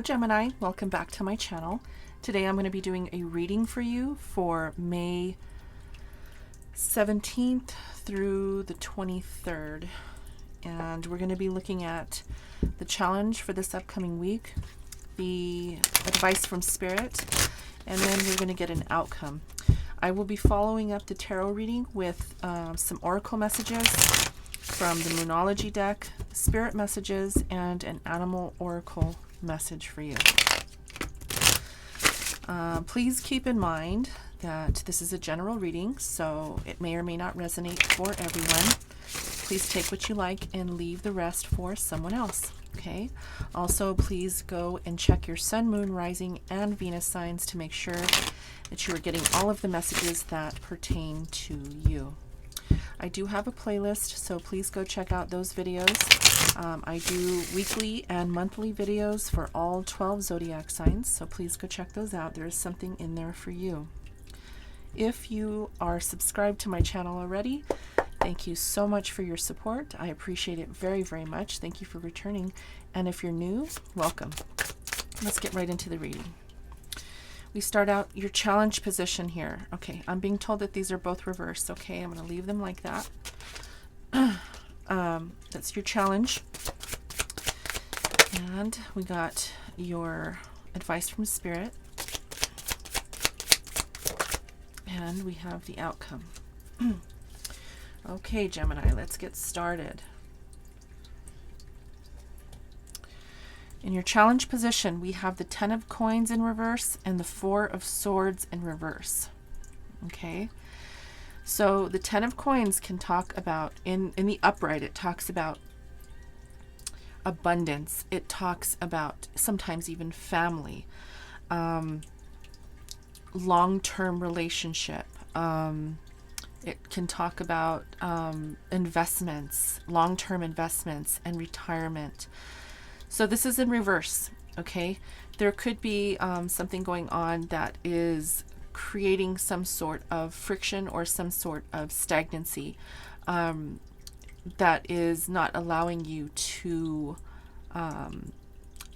Hello Gemini, welcome back to my channel. Today I'm going to be doing a reading for you for May 17th through the 23rd. And we're going to be looking at the challenge for this upcoming week, the advice from Spirit, and then we're going to get an outcome. I will be following up the tarot reading with some oracle messages from the Moonology deck, spirit messages, and an animal oracle message for you. Please keep in mind that this is a general reading, so it may or may not resonate for everyone. Please take what you like and leave the rest for someone else. Okay. Also, please go and check your sun, moon, rising, and Venus signs to make sure that you are getting all of the messages that pertain to you. I do have a playlist, so please go check out those videos. I do weekly and monthly videos for all 12 zodiac signs, so please go check those out. There is something in there for you. If you are subscribed to my channel already, thank you so much for your support. I appreciate it very, very much. Thank you for returning. And if you're new, welcome. Let's get right into the reading. We start out your challenge position here. Okay, I'm being told that these are both reversed. Okay, I'm going to leave them like that. That's your challenge. And we got your advice from Spirit. And we have the outcome. Okay, Gemini, let's get started. In your challenge position, we have the 10 of coins in reverse and the 4 of swords in reverse. Okay, so the 10 of coins can talk about, in the upright, it talks about abundance. It talks about sometimes even family, long-term relationship. It can talk about investments, long-term investments, and retirement. So this is in reverse, okay? There could be something going on that is creating some sort of friction or some sort of stagnancy that is not allowing you to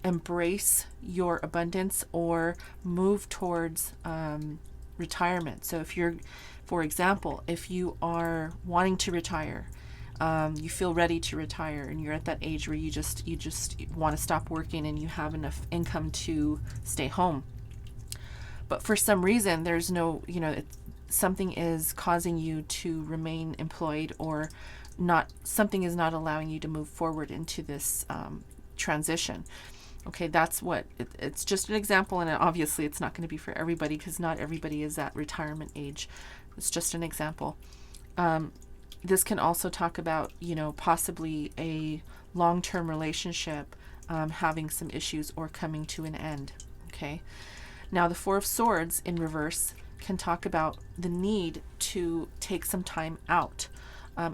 embrace your abundance or move towards retirement. So if you're, for example, if you are wanting to retire, you feel ready to retire and you're at that age where you just want to stop working and you have enough income to stay home, but for some reason there's no, something is causing you to remain employed, or something is not allowing you to move forward into this transition. Okay, that's what it's just an example, and obviously it's not going to be for everybody because not everybody is at retirement age. It's just an example. This can also talk about, possibly a long-term relationship having some issues or coming to an end. Okay. Now the 4 of swords in reverse can talk about the need to take some time out.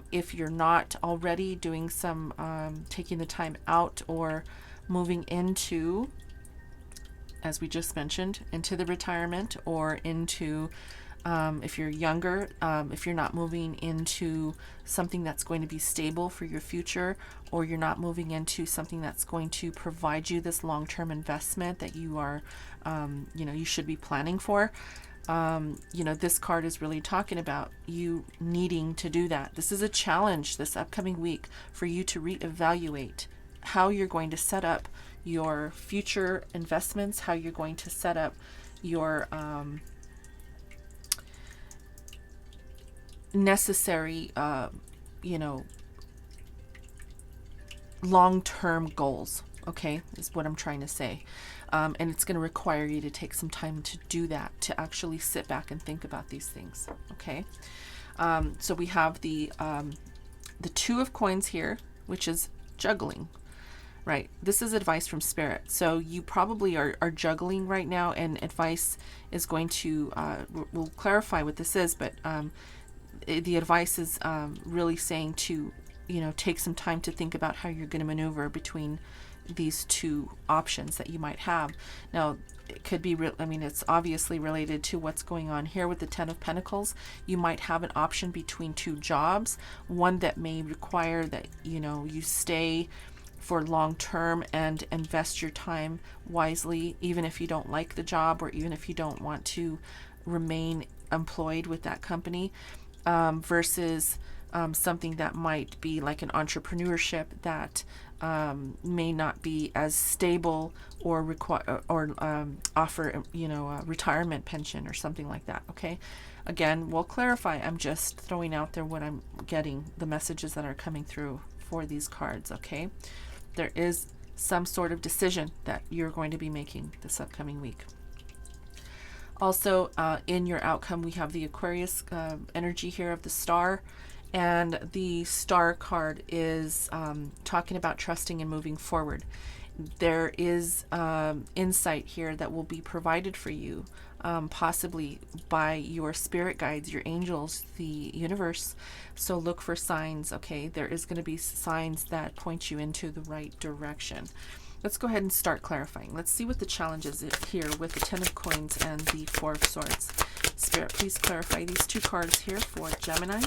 If you're not already doing some taking the time out or moving into, as we just mentioned, into the retirement, or into if you're younger, if you're not moving into something that's going to be stable for your future, or you're not moving into something that's going to provide you this long-term investment that you are, you should be planning for, this card is really talking about you needing to do that. This is a challenge this upcoming week for you to reevaluate how you're going to set up your future investments, how you're going to set up your necessary long-term goals, okay, is what I'm trying to say. And it's going to require you to take some time to do that, to actually sit back and think about these things. Okay. So we have the 2 of coins here, which is juggling, right? This is advice from Spirit. So you probably are juggling right now, and advice is going to, we'll clarify what this is, but the advice is really saying to, take some time to think about how you're going to maneuver between these two options that you might have. Now, it could be, it's obviously related to what's going on here with the 10 of Pentacles. You might have an option between 2 jobs, one that may require that, you stay for long term and invest your time wisely, even if you don't like the job or even if you don't want to remain employed with that company, versus something that might be like an entrepreneurship that may not be as stable or require or offer, a retirement pension or something like that. Okay, again, we'll clarify. I'm just throwing out there what I'm getting, the messages that are coming through for these cards. Okay, there is some sort of decision that you're going to be making this upcoming week. Also, in your outcome, we have the Aquarius energy here of the star. And the star card is talking about trusting and moving forward. There is insight here that will be provided for you, possibly by your spirit guides, your angels, the universe. So look for signs, okay? There is going to be signs that point you into the right direction. Let's go ahead and start clarifying. Let's see what the challenge is here with the Ten of Coins and the Four of Swords. Spirit, please clarify these two cards here for Gemini.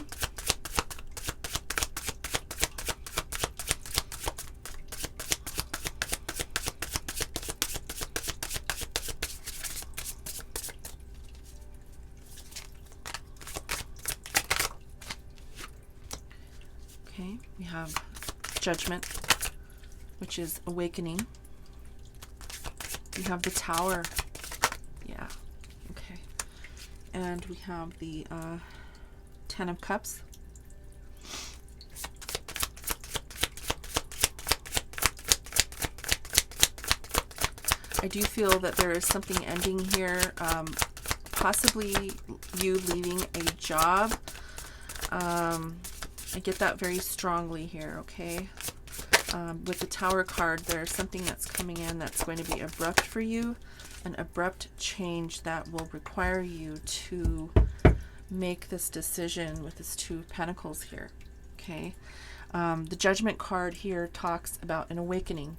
Okay, we have Judgment, which is awakening. We have the Tower. Yeah, okay. And we have the Ten of Cups. I do feel that there is something ending here, possibly you leaving a job. I get that very strongly here, okay? With the Tower card, there's something that's coming in that's going to be abrupt for you, an abrupt change that will require you to make this decision with this Two of Pentacles here, okay? The Judgment card here talks about an awakening.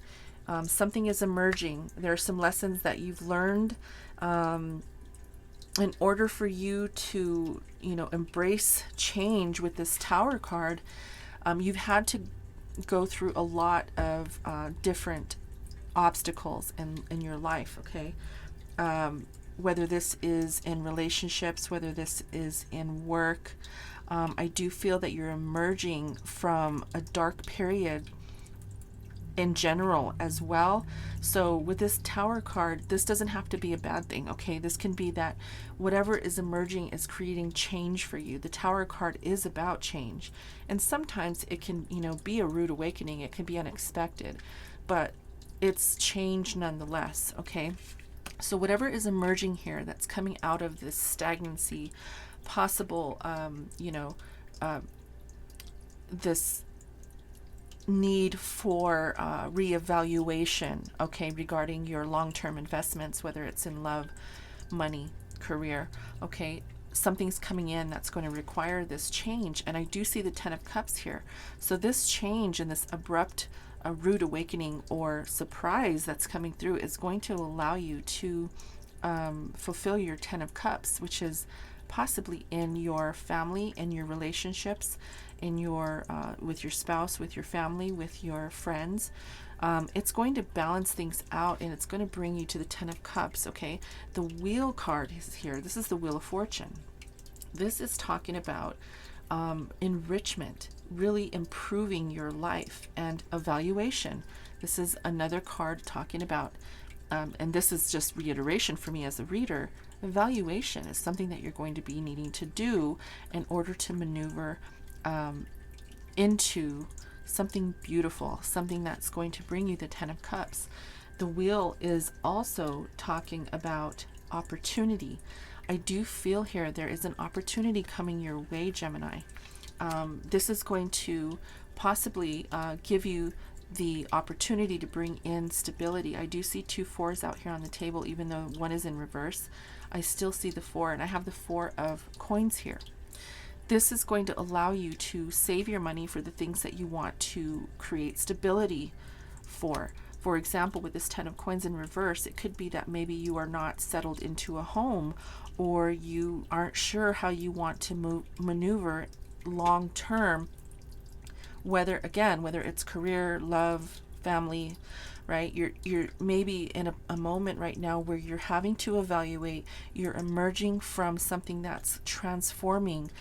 Something is emerging. There are some lessons that you've learned. In order for you to, embrace change with this Tower card, you've had to go through a lot of different obstacles in your life, okay? Whether this is in relationships, whether this is in work, I do feel that you're emerging from a dark period in general as well. So with this Tower card, this doesn't have to be a bad thing, okay? This can be that whatever is emerging is creating change for you. The Tower card is about change, and sometimes it can, be a rude awakening. It can be unexpected, but it's change nonetheless, okay? So whatever is emerging here that's coming out of this stagnancy, possible, this need for reevaluation, okay, regarding your long-term investments, whether it's in love, money, career, okay, something's coming in that's going to require this change. And I do see the Ten of Cups here. So this change and this abrupt rude awakening or surprise that's coming through is going to allow you to fulfill your Ten of Cups, which is possibly in your family, in your relationships, in your with your spouse, with your family, with your friends. It's going to balance things out, and it's going to bring you to the Ten of Cups, okay? The Wheel card is here. This is the Wheel of Fortune. This is talking about enrichment, really improving your life, and evaluation. This is another card talking about, and this is just reiteration for me as a reader, evaluation is something that you're going to be needing to do in order to maneuver into something beautiful, something that's going to bring you the Ten of Cups. The Wheel is also talking about opportunity. I do feel here there is an opportunity coming your way, Gemini. This is going to possibly give you the opportunity to bring in stability. I do see 2 4s out here on the table, even though one is in reverse. I still see the 4, and I have the 4 of coins here. This is going to allow you to save your money for the things that you want to create stability for. For example, with this 10 of coins in reverse, it could be that maybe you are not settled into a home, or you aren't sure how you want to maneuver long term, whether it's career, love, family, right? You're maybe in a moment right now where you're having to evaluate. You're emerging from something that's transforming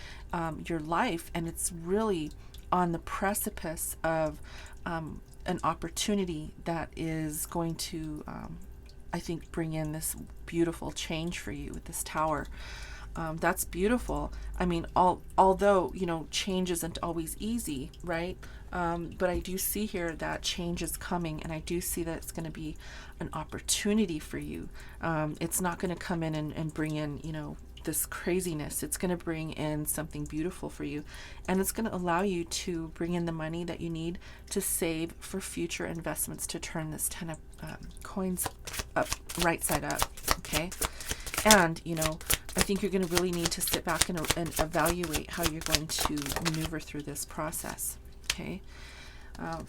your life, and it's really on the precipice of an opportunity that is going to, I think, bring in this beautiful change for you with this Tower. That's beautiful. I mean, although, change isn't always easy, right? But I do see here that change is coming, and I do see that it's going to be an opportunity for you. It's not going to come in and bring in, this craziness. It's going to bring in something beautiful for you, and it's going to allow you to bring in the money that you need to save for future investments to turn this 10 of coins up, right side up. Okay. And, I think you're going to really need to sit back and evaluate how you're going to maneuver through this process. Okay.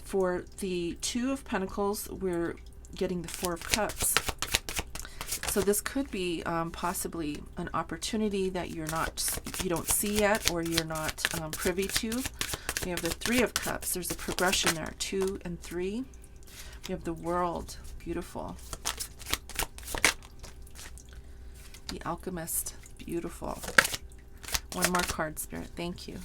For the Two of Pentacles, we're getting the Four of Cups. So this could be possibly an opportunity that you don't see yet, or you're not privy to. We have the Three of Cups. There's a progression there, 2 and 3. We have the World, beautiful. The Alchemist, beautiful. One more card, Spirit, thank you.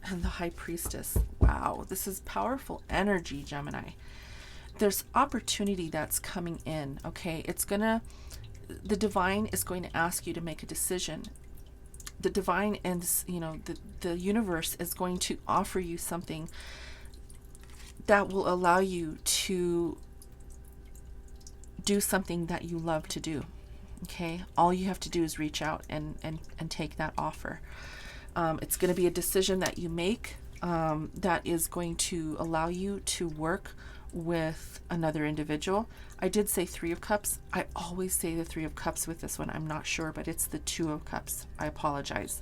And the High Priestess. Wow, this is powerful energy, Gemini. There's opportunity that's coming in, okay? The divine is going to ask you to make a decision. The divine and, the universe is going to offer you something that will allow you to do something that you love to do. Okay, all you have to do is reach out and take that offer. It's going to be a decision that you make that is going to allow you to work with another individual. I did say Three of Cups. I always say the Three of Cups with this one. I'm not sure, but it's the Two of Cups. I apologize.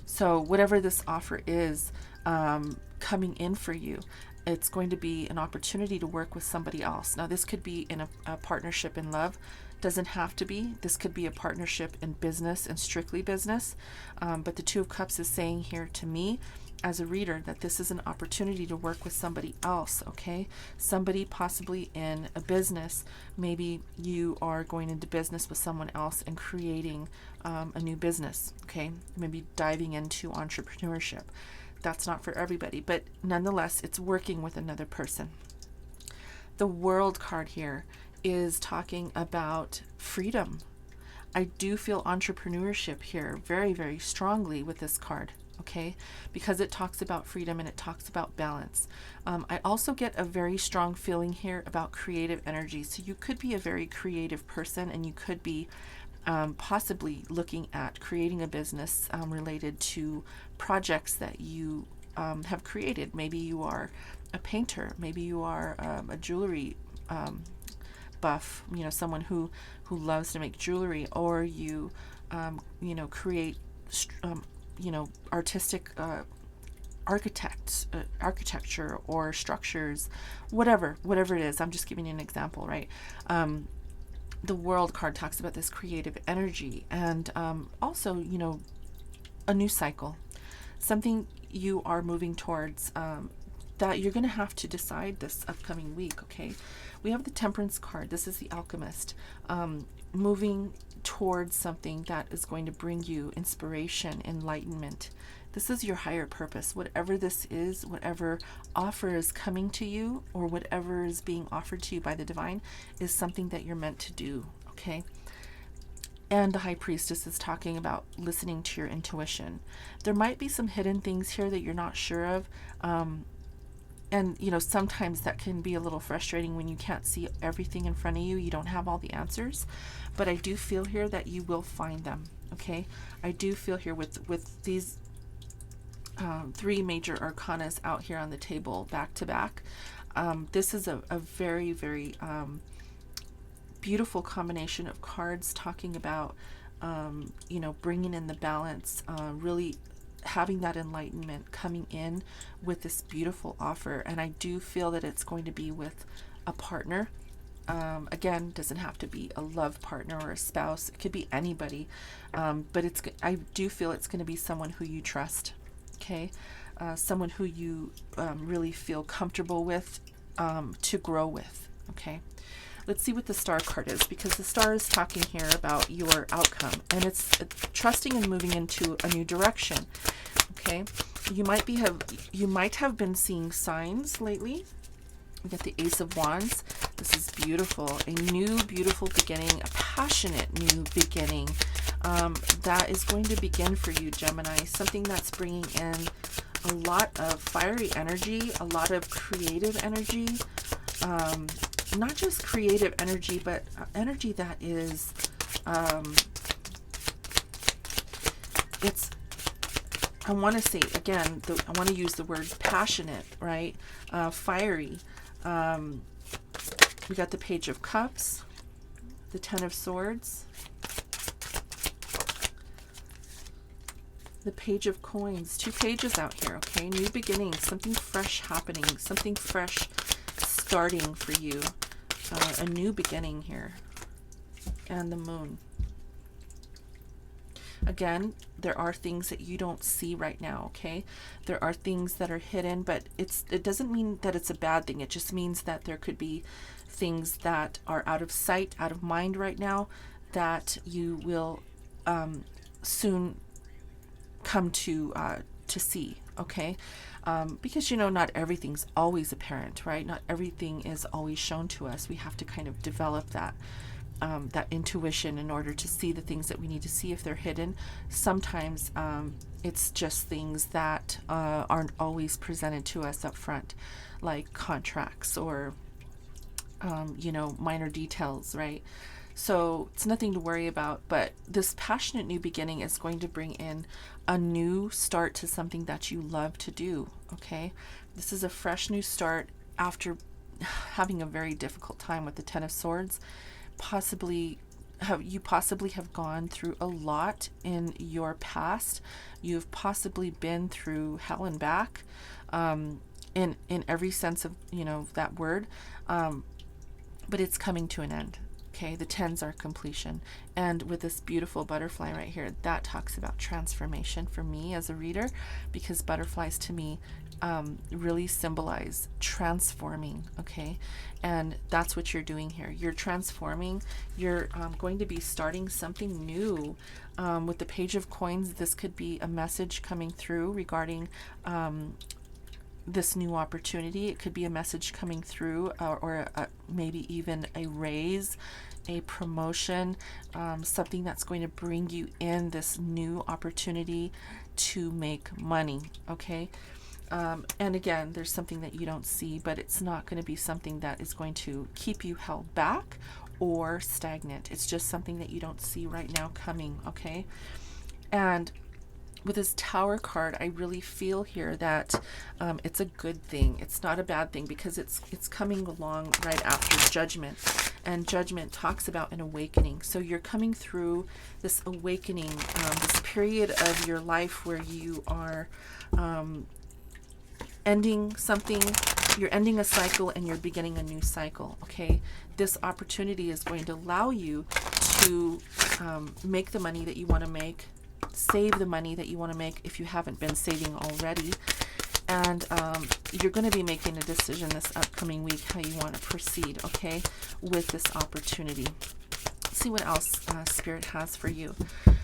So whatever this offer is coming in for you, it's going to be an opportunity to work with somebody else. Now, this could be in a partnership in love. Doesn't have to be. This could be a partnership in business and strictly business. But the Two of Cups is saying here to me as a reader that this is an opportunity to work with somebody else, okay? Somebody possibly in a business. Maybe you are going into business with someone else and creating a new business, okay? Maybe diving into entrepreneurship. That's not for everybody, but nonetheless, it's working with another person. The World card here is talking about freedom. I do feel entrepreneurship here very, very strongly with this card, okay? Because it talks about freedom and it talks about balance. I also get a very strong feeling here about creative energy. So you could be a very creative person, and you could be possibly looking at creating a business related to projects that you have created. Maybe you are a painter. Maybe you are a jewelry buff, someone who loves to make jewelry, or you create artistic architecture or structures, whatever it is. I'm just giving you an example, right? The World card talks about this creative energy, and also a new cycle, something you are moving towards, that you're going to have to decide this upcoming week, okay? We have the Temperance card. This is the Alchemist, moving towards something that is going to bring you inspiration, enlightenment. This is your higher purpose. Whatever this is, whatever offer is coming to you, or whatever is being offered to you by the divine, is something that you're meant to do, okay? And the High Priestess is talking about listening to your intuition. There might be some hidden things here that you're not sure of. And, sometimes that can be a little frustrating when you can't see everything in front of you. You don't have all the answers. But I do feel here that you will find them, okay? I do feel here with these three major arcanas out here on the table back to back. This is a very, very beautiful combination of cards talking about, bringing in the balance, really having that enlightenment coming in with this beautiful offer. And I do feel that it's going to be with a partner. Again, doesn't have to be a love partner or a spouse. It could be anybody. But I do feel it's going to be someone who you trust. Okay. Someone who you really feel comfortable with to grow with. Okay, let's see what the star card is, because the star is talking here about your outcome, and it's trusting and moving into a new direction. Okay, you might have been seeing signs lately. We got the Ace of Wands. This is beautiful. A new, beautiful beginning, a passionate new beginning that is going to begin for you, Gemini. Something that's bringing in a lot of fiery energy, a lot of creative energy. Not just creative energy, but energy that is, I want to say, again, I want to use the word passionate, right? Fiery. We got the Page of Cups, the Ten of Swords, the Page of Coins. 2 pages out here, okay? New beginnings, something fresh happening, something fresh starting for you. A new beginning here. And the Moon. Again, there are things that you don't see right now, okay? There are things that are hidden, but it doesn't mean that it's a bad thing. It just means that there could be things that are out of sight, out of mind right now, that you will soon come to see, okay? Because, you know, not everything's always apparent, right? Not everything is always shown to us. We have to kind of develop that intuition in order to see the things that we need to see if they're hidden. Sometimes it's just things that aren't always presented to us up front, like contracts or, you know, minor details, right? So it's nothing to worry about, but this passionate new beginning is going to bring in a new start to something that you love to do, okay? This is a fresh new start after having a very difficult time with the Ten of Swords. You possibly have gone through a lot in your past. You've possibly been through hell and back, in every sense of, you know, that word, but it's coming to an end. Okay, the tens are completion. And with this beautiful butterfly right here, that talks about transformation for me as a reader, because butterflies to me really symbolize transforming, okay? And that's what you're doing here. You're transforming. You're going to be starting something new. With the Page of Coins, this could be a message coming through regarding this new opportunity. It could be a message coming through, or maybe even a raise, a promotion, something that's going to bring you in this new opportunity to make money, okay? And again, there's something that you don't see, but it's not going to be something that is going to keep you held back or stagnant. It's just something that you don't see right now coming, okay? And with this Tower card, I really feel here that it's a good thing. It's not a bad thing, because it's coming along right after Judgment. And Judgment talks about an awakening. So you're coming through this awakening, this period of your life where you are ending something. You're ending a cycle and you're beginning a new cycle, okay? This opportunity is going to allow you to make the money that you want to make, save the money that you want to make if you haven't been saving already, and you're going to be making a decision this upcoming week how you want to proceed, okay, with this opportunity. Let's see what else Spirit has for you.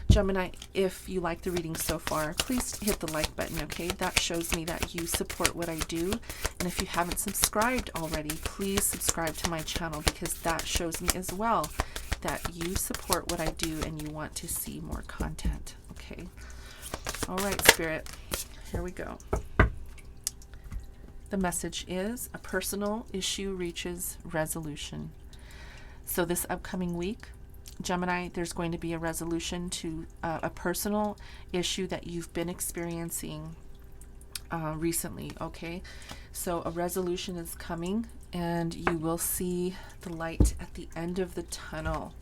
Gemini, if you like the reading so far, please hit the like button, okay? That shows me that you support what I do. And if you haven't subscribed already, please subscribe to my channel, because that shows me as well that you support what I do and you want to see more content, okay? All right, Spirit, here we go. The message is: a personal issue reaches resolution. So this upcoming week, Gemini, there's going to be a resolution to a personal issue that you've been experiencing recently, okay? So a resolution is coming, and you will see the light at the end of the tunnel.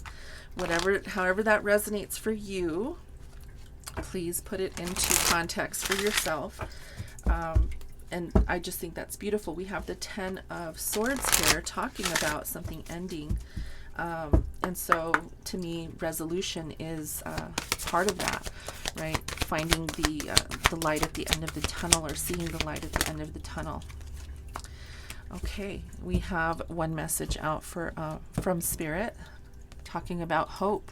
However that resonates for you, please put it into context for yourself. And I just think that's beautiful. We have the Ten of Swords here talking about something ending. And so to me, resolution is part of that, right? Finding the light at the end of the tunnel, or seeing the light at the end of the tunnel. Okay, we have one message out for from Spirit talking about hope.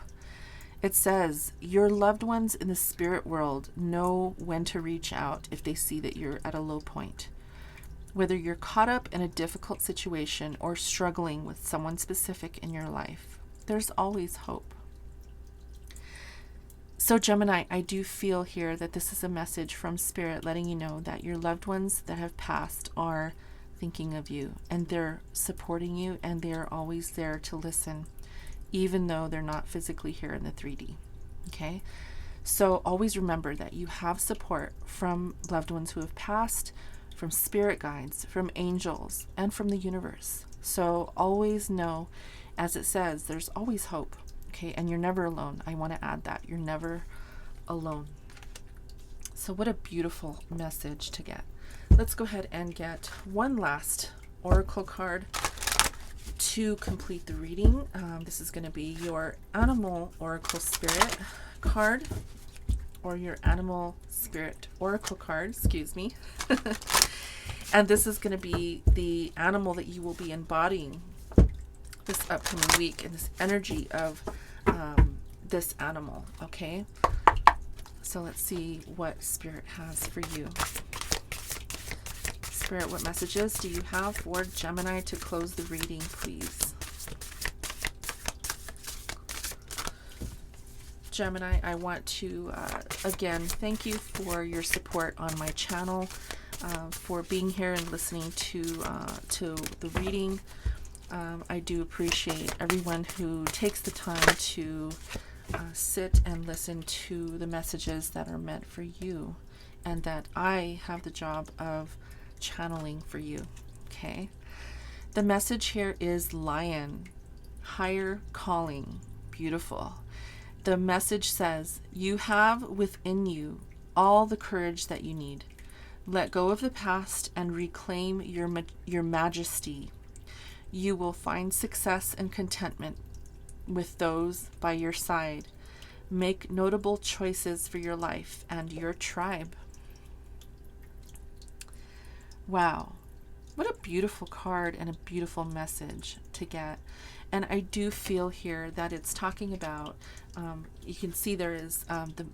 It says, your loved ones in the spirit world know when to reach out if they see that you're at a low point. Whether you're caught up in a difficult situation or struggling with someone specific in your life, there's always hope. So Gemini, I do feel here that this is a message from Spirit letting you know that your loved ones that have passed are thinking of you, and they're supporting you, and they're always there to listen, even though they're not physically here in the 3D. Okay? So always remember that you have support from loved ones who have passed, from spirit guides, from angels, and from the universe. So always know, as it says, there's always hope. Okay? And you're never alone. I want to add that. You're never alone. So what a beautiful message to get. Let's go ahead and get one last oracle card to complete the reading. This is going to be your animal oracle spirit card, or your animal spirit oracle card, excuse me. And this is going to be the animal that you will be embodying this upcoming week, and this energy of this animal. Okay, so let's see what Spirit has for you. Spirit, what messages do you have for Gemini to close the reading, please? Gemini, I want to, again, thank you for your support on my channel, for being here and listening to the reading. I do appreciate everyone who takes the time to sit and listen to the messages that are meant for you, and that I have the job of channeling for you. Okay, the message here is lion, higher calling. Beautiful. The message says, you have within you all the courage that you need. Let go of the past and reclaim your majesty. You will find success and contentment with those by your side. Make notable choices for your life and your tribe. Wow, what a beautiful card and a beautiful message to get. And I do feel here that it's talking about, you can see there is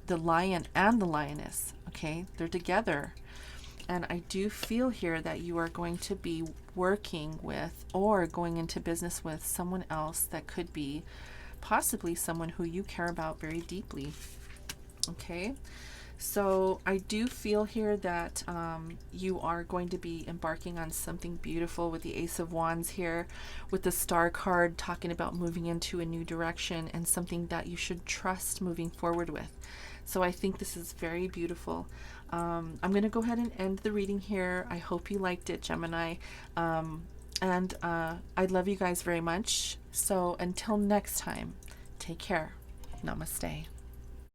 the lion and the lioness, okay? They're together. And I do feel here that you are going to be working with or going into business with someone else that could be possibly someone who you care about very deeply, okay? So I do feel here that you are going to be embarking on something beautiful with the Ace of Wands here, with the Star card talking about moving into a new direction and something that you should trust moving forward with. So I think this is very beautiful. I'm going to go ahead and end the reading here. I hope you liked it, Gemini. And I love you guys very much. So until next time, take care. Namaste.